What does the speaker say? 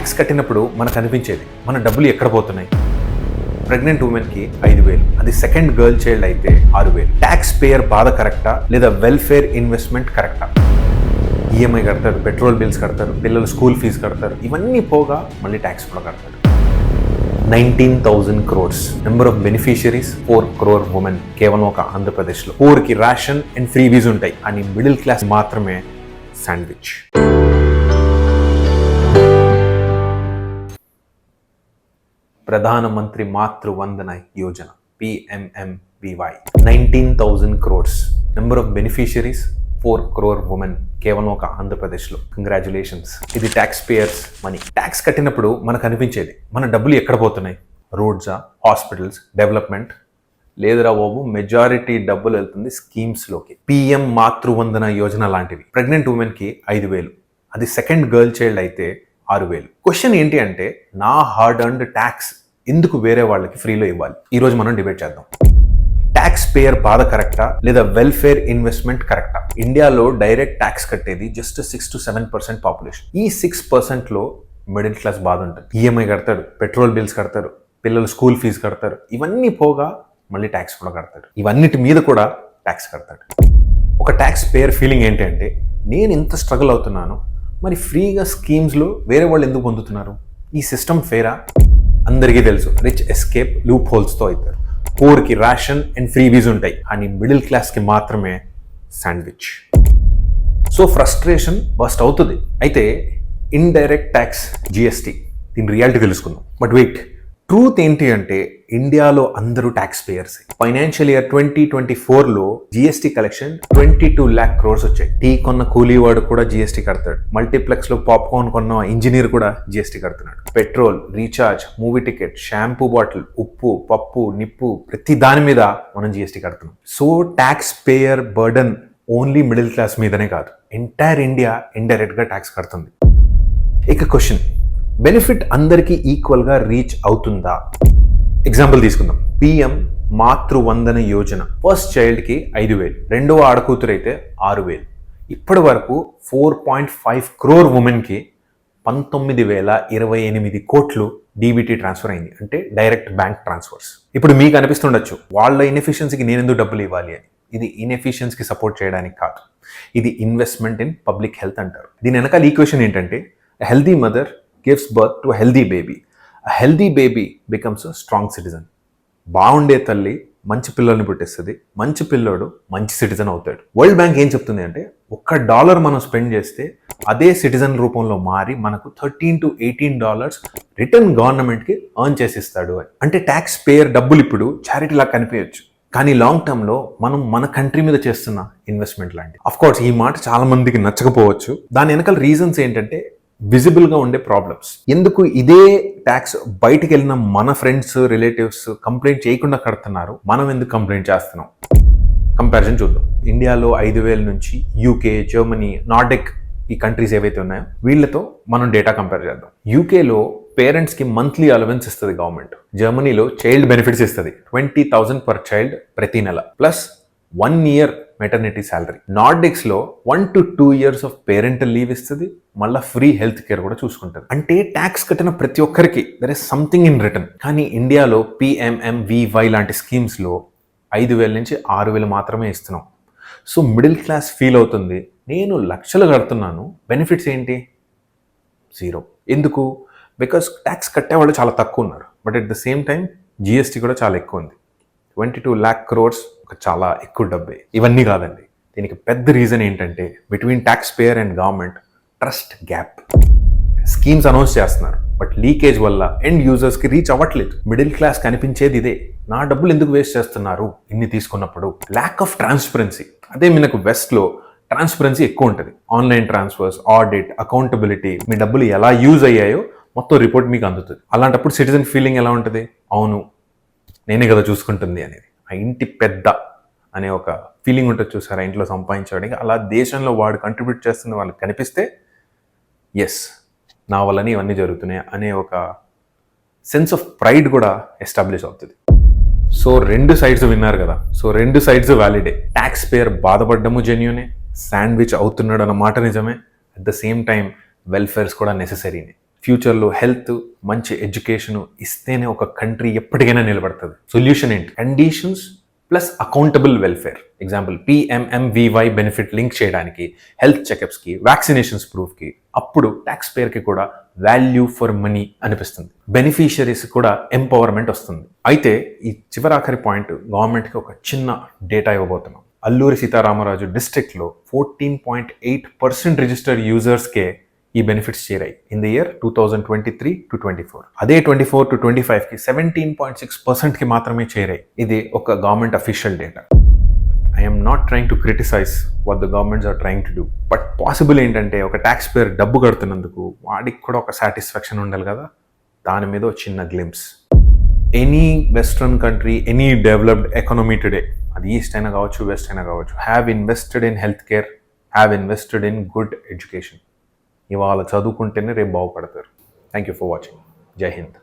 Tax కట్టినప్పుడు మనకు అనిపించేది మన డబ్బులు ఎక్కడ పోతున్నాయి. ప్రెగ్నెంట్ ఉమెన్కి 5,000, అది సెకండ్ గర్ల్ చైల్డ్ అయితే 6,000. ట్యాక్స్ పేయర్ బాధ కరెక్టా లేదా వెల్ఫేర్ ఇన్వెస్ట్మెంట్ కరెక్టా? ఈఎంఐ కడతారు, పెట్రోల్ బిల్స్ కడతారు, పిల్లలు స్కూల్ ఫీజు కడతారు, ఇవన్నీ పోగా మళ్ళీ ట్యాక్స్ కూడా కడతారు. 19,000 crores. Number of beneficiaries 4 crore women కేవలం ఒక ఆంధ్రప్రదేశ్లో. 4కి రేషన్ అండ్ ఫ్రీ వీజ్ ఉంటాయి అని మిడిల్ క్లాస్ మాత్రమే శాండ్విచ్. ప్రధానమంత్రి Matru Vandana Yojana PMMVY 19,000 crores. Number of beneficiaries 4 crore women కేవలం ఒక ఆంధ్రప్రదేశ్లో. కంగ్రాచులేషన్స్. ఇది ట్యాక్స్ పేయర్స్ మనీ. ట్యాక్స్ కట్టినప్పుడు మనకు అనిపించేది మన డబ్బులు ఎక్కడ పోతున్నాయి. రోడ్సా, హాస్పిటల్స్, డెవలప్మెంట్? లేదురా బాబు, మెజారిటీ డబ్బులు వెళ్తుంది స్కీమ్స్లోకి. PM మాతృవందన యోజన లాంటివి. ప్రెగ్నెంట్ ఉమెన్కి 5,000, అది సెకండ్ గర్ల్ చైల్డ్ అయితే 6,000. క్వశ్చన్ ఏంటి అంటే, నా హార్డ్ అర్న్డ్ ట్యాక్స్ ఎందుకు వేరే వాళ్ళకి ఫ్రీలో ఇవ్వాలి? ఈరోజు మనం డిబేట్ చేద్దాం. ట్యాక్స్ పేయర్ బాధ కరెక్టా లేదా వెల్ఫేర్ ఇన్వెస్ట్మెంట్ కరెక్టా? ఇండియాలో డైరెక్ట్ ట్యాక్స్ కట్టేది జస్ట్ 6 to 7% పాపులేషన్. ఈ 6%లో మిడిల్ క్లాస్ బాధ ఉంటుంది. ఈఎంఐ కడతారు, పెట్రోల్ బిల్స్ కడతారు, పిల్లలు స్కూల్ ఫీజు కడతారు, ఇవన్నీ పోగా మళ్ళీ ట్యాక్స్ కూడా కడతాడు. ఇవన్నిటి మీద కూడా ట్యాక్స్ కడతాడు. ఒక ట్యాక్స్ పేయర్ ఫీలింగ్ ఏంటి అంటే, నేను ఇంత స్ట్రగుల్ అవుతున్నాను, మరి ఫ్రీగా స్కీమ్స్లో వేరే వాళ్ళు ఎందుకు పొందుతున్నారు? ఈ సిస్టమ్ ఫేరా? అందరికీ తెలుసు, రిచ్ ఎస్కేప్ లూప్ హోల్స్తో అవుతారు. 4కి రేషన్ అండ్ ఫ్రీ వీజ్ ఉంటాయి అని మిడిల్ క్లాస్కి మాత్రమే శాండ్విచ్. సో ఫ్రస్ట్రేషన్ బస్ట్ అవుతుంది. అయితే ఇండైరెక్ట్ ట్యాక్స్, GST, దీని రియాలిటీ తెలుసుకుందాం. బట్ వెయిట్, ట్రూత్ ఏంటి అంటే, ఇండియాలో అందరూ ట్యాక్స్ పేయర్స్. ఫైనాన్షియల్ ఇయర్ 2024లో GST కలెక్షన్ 22 lakh crores వచ్చాయి. టీ కొన్న కూలీవాడు కూడా GST కడతాడు. మల్టీప్లెక్స్ లో పాప్కార్న్ కొన్న ఇంజనీర్ కూడా GST కడుతున్నాడు. Petrol, recharge, movie ticket, shampoo bottle, ఉప్పు, పప్పు, నిప్పు, ప్రతి దాని మీద మనం GST కడుతున్నాం. So tax payer burden only middle class మీదనే కాదు, ఎంటైర్ ఇండియా ఇండైరెక్ట్ గా ట్యాక్స్ కడుతుంది. ఇక క్వశ్చన్, బెనిఫిట్ అందరికీ ఈక్వల్గా రీచ్ అవుతుందా? ఎగ్జాంపుల్ తీసుకుందాం. PM మాతృవందన యోజన. ఫస్ట్ చైల్డ్కి 5,000, రెండవ ఆడకూతురు అయితే 6,000. ఇప్పటి వరకు 4.5 crore ఉమెన్కి 19,028 కోట్లు DBT ట్రాన్స్ఫర్ అయింది, అంటే డైరెక్ట్ బ్యాంక్ ట్రాన్స్ఫర్స్. ఇప్పుడు మీకు అనిపిస్తుండొచ్చు, వాళ్ళ ఇన్ఎఫిషియన్సీకి నేను ఎందుకు డబ్బులు ఇవ్వాలి అని. ఇది ఇన్ఎఫిషియన్సీకి సపోర్ట్ చేయడానికి కాదు, ఇది ఇన్వెస్ట్మెంట్ ఇన్ పబ్లిక్ హెల్త్ అంటారు. దీని వెనకాల ఈక్వేషన్ ఏంటంటే, healthy mother gives birth to a healthy baby. A healthy baby becomes a strong citizen. బాగుండే తల్లి మంచి పిల్లల్ని పుట్టిస్తుంది, మంచి పిల్లోడు మంచి సిటిజన్ అవుతాడు. వరల్డ్ బ్యాంక్ ఏం చెప్తుంది అంటే, $1 మనం స్పెండ్ చేస్తే అదే సిటిజన్ రూపంలో మారి మనకు $13 to $18 రిటర్న్ గవర్నమెంట్కి ఎర్న్ చేసిస్తాడు అని. అంటే ట్యాక్స్ పేయర్ డబ్బులు ఇప్పుడు చారిటీ లాగా కనిపించచ్చు, కానీ లాంగ్ టర్మ్లో మనం మన కంట్రీ మీద చేస్తున్న ఇన్వెస్ట్మెంట్ లాంటి. అఫ్ కోర్స్ ఈ మాట చాలా మందికి నచ్చకపోవచ్చు. దాని వెనకాల రీజన్స్ ఏంటంటే, విజిబుల్గా ఉండే ప్రాబ్లమ్స్. ఎందుకు ఇదే ట్యాక్స్ బయటికి వెళ్ళిన మన ఫ్రెండ్స్, రిలేటివ్స్ కంప్లైంట్ చేయకుండా కడుతున్నారు, మనం ఎందుకు కంప్లైంట్ చేస్తున్నాం? కంపారిజన్ చూద్దాం. ఇండియాలో 5,000 నుంచి UK, జర్మనీ, నార్డిక్ ఈ కంట్రీస్ ఏవైతే ఉన్నాయో వీళ్ళతో మనం డేటా కంపేర్ చేద్దాం. UKలో పేరెంట్స్కి మంత్లీ అలవెన్స్ ఇస్తుంది గవర్నమెంట్. జర్మనీలో చైల్డ్ బెనిఫిట్స్ ఇస్తుంది 20,000 పర్ చైల్డ్ ప్రతి నెల, ప్లస్ 1 year మెటర్నిటీ శాలరీ. నార్డిక్స్లో 1 to 2 years of parental leave ఇస్తుంది, మళ్ళీ ఫ్రీ హెల్త్ కేర్ కూడా చూసుకుంటుంది. అంటే ట్యాక్స్ కట్టిన ప్రతి ఒక్కరికి there is something in return. కానీ ఇండియాలో PMMVY లాంటి స్కీమ్స్లో 5,000 నుంచి 6,000 మాత్రమే ఇస్తున్నాం. సో మిడిల్ క్లాస్ ఫీల్ అవుతుంది, నేను లక్షలు కడుతున్నాను, బెనిఫిట్స్ ఏంటి? 0. ఎందుకు? బికాస్ ట్యాక్స్ కట్టేవాళ్ళు చాలా తక్కువ ఉన్నారు, but at the same time GST కూడా చాలా ఎక్కువ ఉంది. 22 lakh crores ఒక చాలా ఎక్కువ డబ్బే. ఇవన్నీ కాదండి, దీనికి పెద్ద రీజన్ ఏంటంటే, between tax payer and government trust gap. Schemes announce చేస్తున్నారు, బట్ లీకేజ్ వల్ల ఎండ్ యూజర్స్కి రీచ్ అవ్వట్లేదు. మిడిల్ క్లాస్ కనిపించేది ఇదే, నా డబ్బులు ఎందుకు వేస్ట్ చేస్తున్నారు ఇన్ని తీసుకున్నప్పుడు. Lack of transparency. అదే మనకు వెస్ట్లో ట్రాన్స్పరెన్సీ ఎక్కువ ఉంటుంది. ఆన్లైన్ ట్రాన్స్ఫర్స్, ఆడిట్, అకౌంటబిలిటీ, మీ డబ్బులు ఎలా యూజ్ అయ్యాయో మొత్తం రిపోర్ట్ మీకు అందుతుంది. అలాంటప్పుడు సిటిజన్ ఫీలింగ్ ఎలా ఉంటుంది? అవును, నేనే కదా చూసుకుంటుంది అనేది. ఆ ఇంటి పెద్ద అనే ఒక ఫీలింగ్ ఉంటుంది చూసారా, ఇంట్లో సంపాదించడానికి. అలా దేశంలో వాడు కంట్రిబ్యూట్ చేస్తున్న వాళ్ళకి కనిపిస్తే, ఎస్ నా వల్లనే ఇవన్నీ జరుగుతున్నాయి అనే ఒక సెన్స్ ఆఫ్ ప్రైడ్ కూడా ఎస్టాబ్లిష్ అవుతుంది. సో 2 sides విన్నారు కదా. సో 2 sides వ్యాలిడే. ట్యాక్స్ పేయర్ బాధపడ్డము జెన్యూనే, శాండ్విచ్ అవుతున్నాడు అన్నమాట నిజమే. At the same time welfares కూడా నెసెసరీనే. ఫ్యూచర్లో హెల్త్, మంచి ఎడ్యుకేషన్ ఇస్తేనే ఒక కంట్రీ ఎప్పటికైనా నిలబడుతుంది. సొల్యూషన్ ఏంటి? Conditions plus accountable welfare. Example PMMVY benefit link చేయడానికి, హెల్త్ చెకప్స్కి, వ్యాక్సినేషన్స్ ప్రూఫ్కి. అప్పుడు ట్యాక్స్ పేయర్కి కూడా వాల్యూ ఫర్ మనీ అనిపిస్తుంది, బెనిఫిషియరీస్ కూడా ఎంపవర్మెంట్ వస్తుంది. అయితే ఈ చివరాఖరి పాయింట్, గవర్నమెంట్కి ఒక చిన్న డేటా ఇవ్వబోతున్నాం. అల్లూరి సీతారామరాజు డిస్ట్రిక్ట్లో 14.8% రిజిస్టర్డ్ యూజర్స్కే ఈ బెనిఫిట్స్ చేరాయి ఇన్ ద ఇయర్ 2023-24. అదే 24-25కి 17.6%కి మాత్రమే చేరాయి. ఇది ఒక government official data. I'm not trying to criticize what the governments are trying to do, but possible ఏంటంటే ఒక ట్యాక్స్ పేయర్ డబ్బు కడుతున్నందుకు వాడికి కూడా ఒక సాటిస్ఫాక్షన్ ఉండాలి కదా. దాని మీద ఒక చిన్న glimpse. Any western country, any developed economy today, అది ఈస్ట్ అయినా కావచ్చు, వెస్ట్ అయినా కావచ్చు, have invested in health care, have invested in good education. ఇవాళ చదువుకుంటేనే రేపు బాగుపడతారు. Thank you for watching. జై హింద్.